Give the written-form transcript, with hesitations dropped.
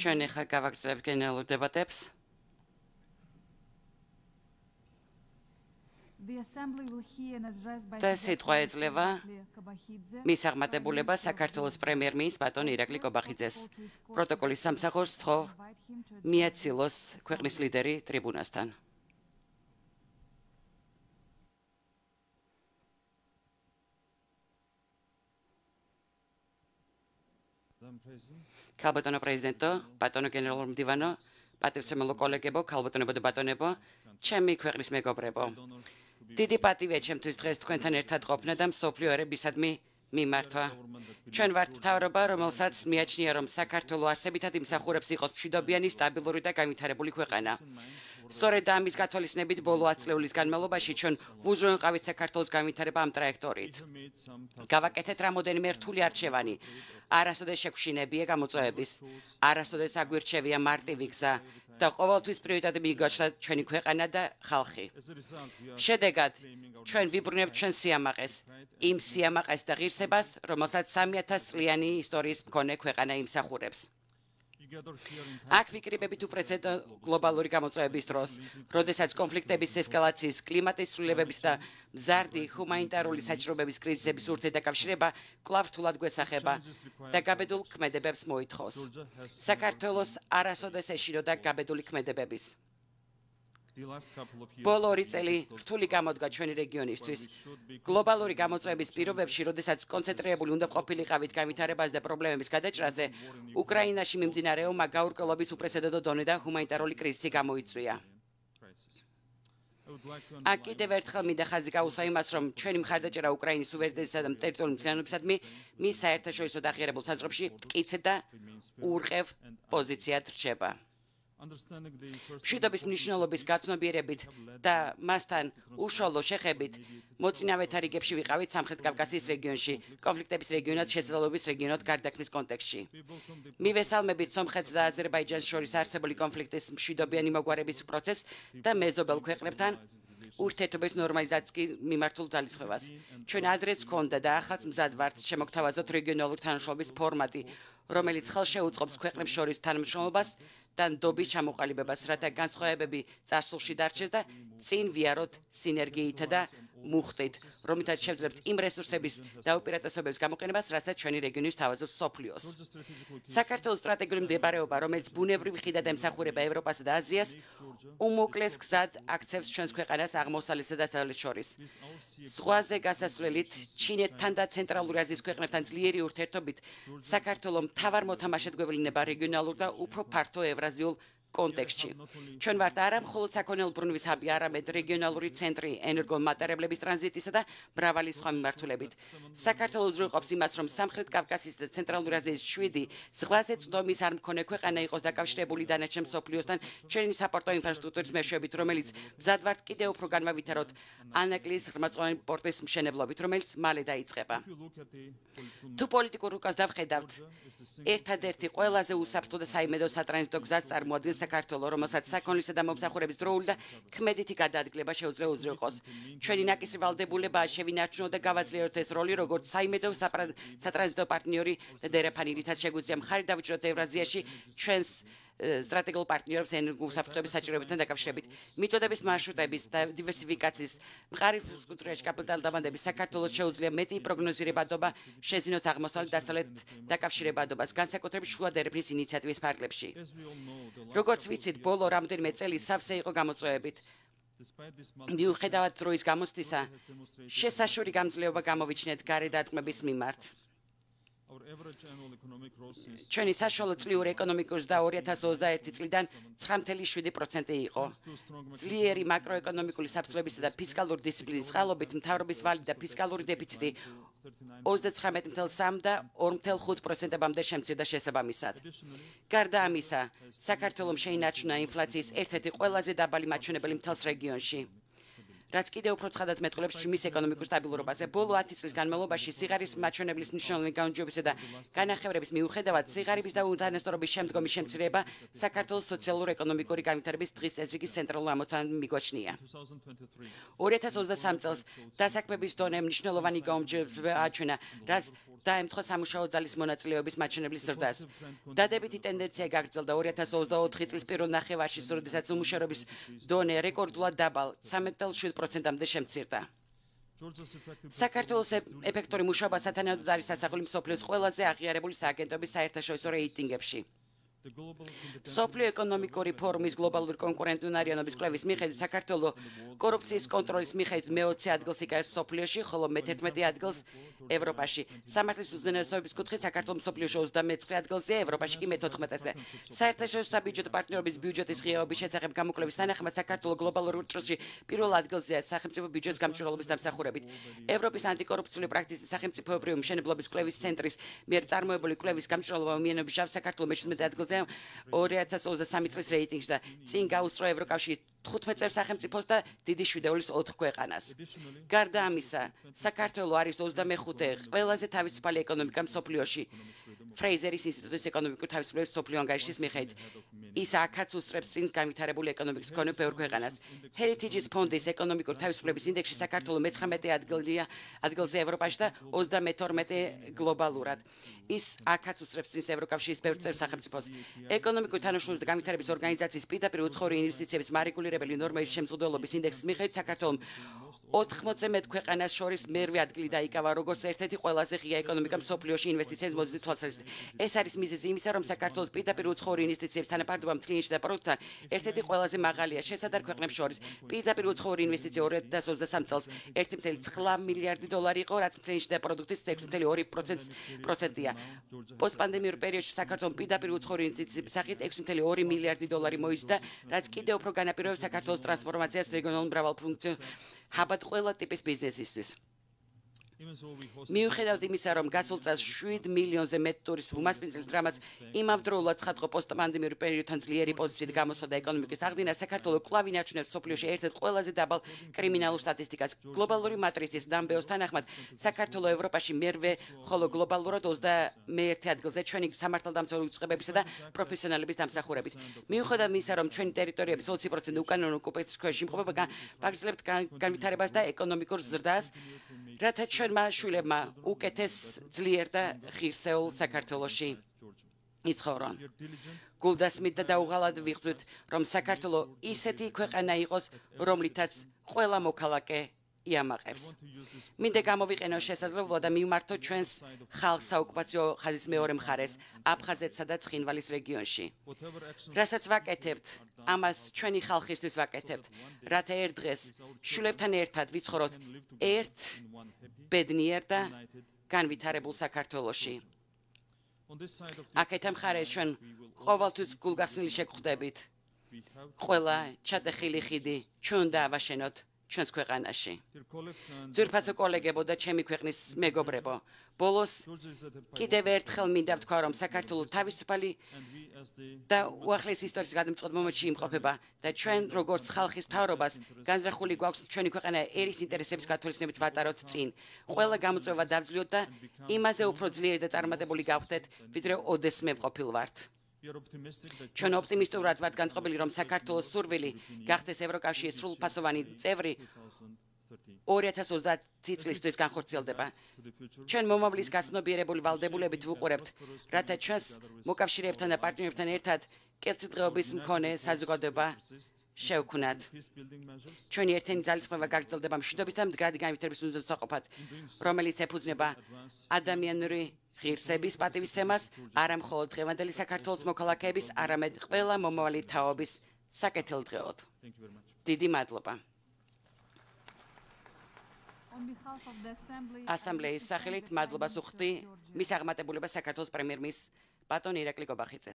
ჩვენ ახლა გავაგრძელებთ გენერალურ დებატებს. და სიტყვა ეძლევა მის აღმატებულებას საქართველოს პრემიერ-მინისტრს ბატონ ირაკლი კობახიძეს. პროტოკოლის სამსახურს თხოვ მიაცილოს ქვეყნის ლიდერი ტრიბუნასთან. ქალბატონო პრეზიდენტო, ბატონო გენერალურ მდივანო, პატივცემულო კოლეგებო, ქალბატონებო და ბატონებო, ჩემი ქვეყნის მეგობრებო. დიდი პატივია ჩემთვის დღეს თქვენთან ერთად ყოფნა და მსოფლიო ერებისადმი მიმართვა. ჩვენ ვართ მთავრობა, რომელსაც მიაჩნია, რომ საქართველო არსებითად იმსახურებს იყოს მშვიდობიანი, სტაბილური და განვითარებული ქვეყანა. სწორედ ამის გათვალისწინებით ბოლო 10 წლების განმავლობაში ჩვენ ვუზრუნველყავით საქართველოს განვითარება ამ ტრაექტორიით. გავაკეთეთ რამოდენიმე რთული არჩევანი. არასოდეს შეგვშინებია გამოწვევების, არასოდეს აგვირჩევია მარტივი გზა და ყოველთვის პრიორიტეტი მიგვაჩნდა ჩვენი ქვეყანა და ხალხი. შედეგად ჩვენ ვიბრუნებთ ჩვენ სიამაყეს, იმ სიამაყეს და ღირსებას, რომელსაც 3000 წლიანი ისტორიის მქონე ქვეყანა იმსახურებს. აქ ვიკრიბებით უპრეცედენტო გლობალური გამოწვევების დროს, როდესაც კონფლიქტების ესკალაციის, კლიმატის ცვლილებების და მზარდი ჰუმანიტარული საჭიროებების კრიზისების ურთიერთდაკავშირება კვლავ რთულად გვესახება და გაბედულ ქმედებებს მოითხოვს. საქართველოს არასოდეს ეშინოდა გაბედული ქმედებების. ბოლო 2 წელი რთული გამოდგა ჩვენი რეგიონისთვის. გლობალური გამოწვევების პირობებში, როდესაც კონცენტრირებული უნდა ყოფილიყავით განვითარებაზე და პრობლემების გადაჭრაზე, უკრაინაში მიმდინარეობა გაურკვევლობის უპრეცედენტო დონე და ჰუმანიტარული კრიზისი გამოიწვია. აქ კიდევ ერთხელ მინდა ხაზი გაუსვა იმას, რომ ჩვენი მხარდაჭერა უკრაინის სუვერენიტეტისა და ტერიტორიული მთლიანობისადმი მის საერთაშორისო დაღიარებულ საზღვრებში მტკიცე და ურყევ პოზიციად რჩება. მშვიდობის მნიშვნელობის გაცნობიერებით და მასთან უშუალო შეხებით მოწინავეთა რიგებში ვიყავით სამხრეთ კავკასიის რეგიონში, კონფლიქტების რეგიონად, შესაძლებლობის რეგიონად გარდაქმნის კონტექსტში. მივესალმებით სომხეთს და აზერბაიჯანს შორის არსებული კონფლიქტის მშვიდობიანი მოგვარების პროცესს და მეზობელ ქვეყნებთან ურთიერთობის ნორმალიზაციის მიმართულ ძალისხმევას. ჩვენ ადრეც გქონდა და ახალც მზად ვართ შემოგთავაზოთ რეგიონალური თანამშრომლობის ფორმატი, რომელიც ხელშეუწყობს ქვეყნებს შორის თანამშრომლობას და ნდობის ჩამოყალიბებას, რათა განსხვავებები წარსულში დარჩეს და წინ ვიაროთ სინერგიით და მუხტით, რომლითაც შევძლებთ იმ რესურსების და უპირატესობების გამოყენებას, რასაც ჩვენი რეგიონი სთავაზობს მსოფლიოს. საქართველოს სტრატეგიული მდებარეობა, რომელიც ბუნებრივი ხიდად ემსახურება ევროპასა და აზიას, უმოკლეს გზად აქცევს ჩვენს ქვეყანას აღმოსავლეთსა და დასავლეთს შორის. ზღვაზე გასასვლელით ჩინეთთან და ცენტრალური აზიის ქვეყნებთან ძლიერი ურთიერთობით საქართველოს მთავარ მოთამაშედ გვევლინება რეგიონალურ და უფრო ფართო ევრაზიულ კონტექსტში. ჩვენ ვართ არა მხოლოდ საქონელო ბრუნვის ჰაბი, არამედ რეგიონალური ცენტრი ენერგომატერიალების ტრანზიტისა და მრავალი სხვა მიმართულებით. საქართველოს უზრუნველყოფს იმას, რომ სამხრეთ კავკასიის და ცენტრალური აზიის 7 ზღვაზე წვდომის არ მქონე ქვეყანა იყოს დაკავშირებული დანარჩენ მსოფლიოსთან ჩვენი საპორტო ინფრასტრუქტურის მეშვეობით, რომელიც მზად ვართ კიდევ უფრო განმავითაროთ ანაკლის ღრმაწვდომი პორტის მშენებლობით, რომელიც მალე დაიწყება. თუ პოლიტიკურ რუკას დავხედავთ, ერთადერთი ყველაზე უსაფრთხო და საიმედო სატრანზიტო გზას წარმოადგენს საქართველოს, რომელსაც საქონლისა და მომსახურების დროული და ქმედითი გადაადგილება შეუძლია უზრუნველყოს. ჩვენი ნაკისი ვალდებულებაა შევინარჩუნოთ და გავაძლიეროთ ეს როლი, როგორც საიმედო სატრანზიტო პარტნიორი და დერეფანი, რითაც შეგვიძლია მხარი დავუჭიროთ ევრაზიაში ჩვენს სტრატეგიულ პარტნიორებს ენერგოუსაფრთხოების საჭიროებებთან დაკავშირებით. მიწოდების მარშრუტების და დივერსიფიკაციის მყარი კულტურაში კაპიტალდაბანდების საქართველოს შეუძლია მეტი პროგნოზირებადობა შეძინოს აღმოსავლეთ-დასავლეთ დაკავშირებადობას, განსაკუთრებით შუა დერეფნის ინიციატივის ფარგლებში. როგორც ვიცით, ბოლო რამდენიმე წელი სავსე იყო გამოწვევებით. მიუხედავად დროის გამოცდისა, შესაშური გამძლეობა გამოვიჩინეთ გარედარტყმების მიმართ. ჩვენი საშუალო წლიური ეკონომიკური ზრდა 2021 წლიდან 9.7% იყო. ძლიერი მაკროეკონომიკური საფუძვლებისა და ფისკალური დისციპლინის წყალობით მთავრობის ვალი და ფისკალური დეფიციტი 39.3 და 2.5%-მდე შემცირდა შესაბამისად. გარდა ამისა, საქართველოს შეინარჩუნა ინფლაციის ერთ-ერთი ყველაზე დაბალი მაჩვენებელი მთელს რეგიონში. რაც კიდევ უფრო ცხადად მეტყველებს მის ეკონომიკურ სტაბილურობაზე. ბოლო 10 წლის განმავლობაში სიღარის მაჩვენებლის მნიშვნელოვანი გაუმჯობესება და განახევრების მიუხედავად სიღარიბის და უდანასწორობის შემდგომი შემცირება საქართველოს სოციალურ-ეკონომიკური განვითარების დღის წესრიგის ცენტრალურ ამოცანად მიგვაჩნია. 2023 წელს დასაქმების დონე მნიშვნელოვანი გაუმჯობესება აჩვენა, რაც დაემთხვა სამუშაო ძალის მონაწილეობის მაჩვენებლის ზრდას. დადებითი ტენდენცია გაგრძელდა 2024 წლის პირველ ნახევარში, როდესაც უმუშევრობის დონე რეკორდულად დაბალ 13.7%-მდე შემცირდა. საქართველოს ეფექტური მუშაობა სათანადოდ არის სასახული მსოფლიოს ყველაზე აღიარებული სააგენტოების საერთაშორისო რეიტინგებში. მსოფლიო ეკონომიკური ფორუმის გლობალური კონკურენტუნარიანობის კვლევის მიხედვით საქართველო კორუფციის კონტროლის მიხედვით მე-20 ადგილს იკავებს მსოფლიოში, ხოლო მე-11 ადგილს ევროპაში. სამართლის უზენაესობის კუთხით საქართველო მსოფლიოში 29 ადგილზეა, ევროპაში კი მე-14-ზე. საერთაშორისო საბიუჯეტო პარტნიორობის ბიუჯეტის ღიაობის შესახებ გამოკვლევის თანახმად საქართველო გლობალურ ურთიერთობებში პირველ ადგილზეა სახელმწიფო ბიუჯეტის გამჭვირვალობის დამსახურებით. ევროპის ანტიკორუფციული პრაქტიკის სახელმწიფოებრივი მშენებლობის კვლევის ცენტრის მიერ წარმოებული კვლევის გამჭვირვალობა მიენობის ჯამს საქართველო მე-17 ადგილზე 2023 წლის რეიტინგში და წინ გაუსწრო ევროკავშირის 15 წევრ სახელმწიფოს და დიდი შვიდეულის 4 ქვეყანას. გარდა ამისა, საქართველო არის 25-ე ყველაზე თავისუფალი ეკონომიკა მსოფლიოში. ფრეიზერის ინსტიტუტის ეკონომიკური თავისუფლების მსოფლიო ანგარიშის მიხედვით, ის აქაც უსწრებს წინ განვითარებული ეკონომიკის მქონე ბევრ ქვეყანას. Heritage-ის ფონდის ეკონომიკური თავისუფლების ინდექსში საქართველო მე-19 ადგილზე ევროპაში და 32 გლობალურად. ის აქაც უსწრებს წინ ევროკავშირის ბევრ წევრ სახელმწიფოს. ეკონომიკური თანამშრომლობის და განვითარების ორგანიზაციის პირდაპირ უცხოური ინვესტიციების მარეგულირებელი ნორმების შემზღუდველობის ინდექსის მიხედვით საქართველომ 80-ზე მეტ ქვეყანას შორის მერვე ადგილი დაიკავა, როგორც ერთ-ერთი ყველაზე ღია ეკონომიკა მსოფლიოში ინვესტიციების მოზიდვის თვალსაზრისით. ეს არის მიზეზი იმისა, რომ საქართველოს პირდაპირ უცხოური ინვესტიციების თანაფარდობა მთლიანში და პროდუქტთან ერთ-ერთი ყველაზე მაღალია შესაძარ ქვეყნებს შორის. პირდაპირ უცხოური ინვესტიცია 2023 წელს 1.9 მილიარდი დოლარი იყო, რაც მთლიანში და პროდუქტის 6.2%-ია. პოსტპანდემიურ პერიოდში საქართველოს პირდაპირ უცხოური ინვესტიციების სახით 6.2 მილიარდი დოლარი მოიზიდა, რაც კიდევ უფრო განაპირობებს საქართველოს ტრანსფორმაციას რეგიონულ მრავალფუნქციონალ ჰაბად ყველა ტიპის ბიზნესისთვის. მიუხედავად იმისა, რომ გასულ წელს 7 მილიონზე მეტ ტურისტს უმასპინძლით, რამაც იმავდროულად ცხადყო პოსტპანდემიური პერიოდთან ძლიერი პოზიციით გამოსვლა და ეკონომიკის აღდგენა, საქართველო კვლავ ინარჩუნებს მსოფლიოში ერთ-ერთ ყველაზე დაბალ კრიმინალურ სტატისტიკას. გლობალური მატრიცის დამბეოს თანახმად, საქართველო ევროპაში მერვე, ხოლო გლობალურად 21 ადგილზე ჩვენი სამართალდამცავი უწყებებისა და პროფესიონალების დამსახურებით. მიუხედავად იმისა, რომ ჩვენი ტერიტორიების 20% უკანონო ოკუპაციის ქვეშ იმყოფება, ვაგრძელებთ განვითარებას და ეკონომიკურ ზრდას, რათა ჩვენმა შვილებმა უკეთეს ძლიერ და ღირსეულ საქართველოში იცხოვრონ. გულდასმით და დაუღალად ვიღწვით, რომ საქართველო ისეთი ქვეყანა იყოს, რომლითაც ყველა მოქალაქე იამაყებს. მინდა გამოვიყენო შესაძლებლობა და მივმართო ჩვენს ხალხს საოკუპაციო ხაზის მეორე მხარეს, აფხაზეთსა და ცხინვალის რეგიონში. რასაც ვაკეთებთ, ამას ჩვენი ხალხისთვის ვაკეთებთ, რათა ერთ დღეს შვილებთან ერთად ვიცხოვროთ ერთ ბედნიერ და განვითარებულ საქართველოში. აქეთ მხარეს ჩვენ ყოველთვის გულგახსნილი შეგხვდებით. ყველა ჩატეხილი ხიდი ჩვენ უნდა ავაშენოთ ჩვენს ქვეყანაში. ძვირფასო კოლეგებო და ჩემი ქვეყნის მეგობრებო, ბოლოს კიდევ ერთხელ მინდა ვთქვა, რომ საქართველო თავისუფალი და უახლეს ისტორიის გადამწყვეტ მომენტში იმყოფება და ჩვენ როგორც ხალხის მთავრობას განზრახული გვაქვს ჩვენი ქვეყანა ერის ინტერესების გათვალისწინებით ვატაროთ წინ. ყველა გამოწვევა დავძლიოთ და იმაზე უფრო ძლიერი და წარმატებული გავხდეთ, ვიდრე ოდესმე ვყოფილვართ. ჩვენ ოპტიმისტურად ვართ განწყობილი, რომ საქართველოს სურვილი გახდეს ევროკავშირის სრულფასოვანი წევრი 2030 წლისთვის განხორციელდება. ჩვენ მომავლის გაცნობიერებული ვალდებულებით ვუყურებთ, რათა ჩვენს მოკავშირეებთან და პარტნიორებთან ერთად კერძი დღეობის მქონე საზოგადოება შევქმნათ. ჩვენი ერთიანი ძალისხმევა გაგრძელდება მშვიდობის და მდგრადი განვითარების უზრუნველყოფად, რომელიც ეფუძნება ადამიანური ღირსების პატივისცემას, არა მხოლოდ დღევანდელი საქართველოს მოქალაქეების, არამედ ყველა მომავალი თაობის საკეთილდღეოდ. დიდი მადლობა. ასამბლეის სახელით მადლობას უხდი მის აღმატებულებას საქართველოს პრემიერ-მინისტრს ბატონ ირაკლი გობახიძეს.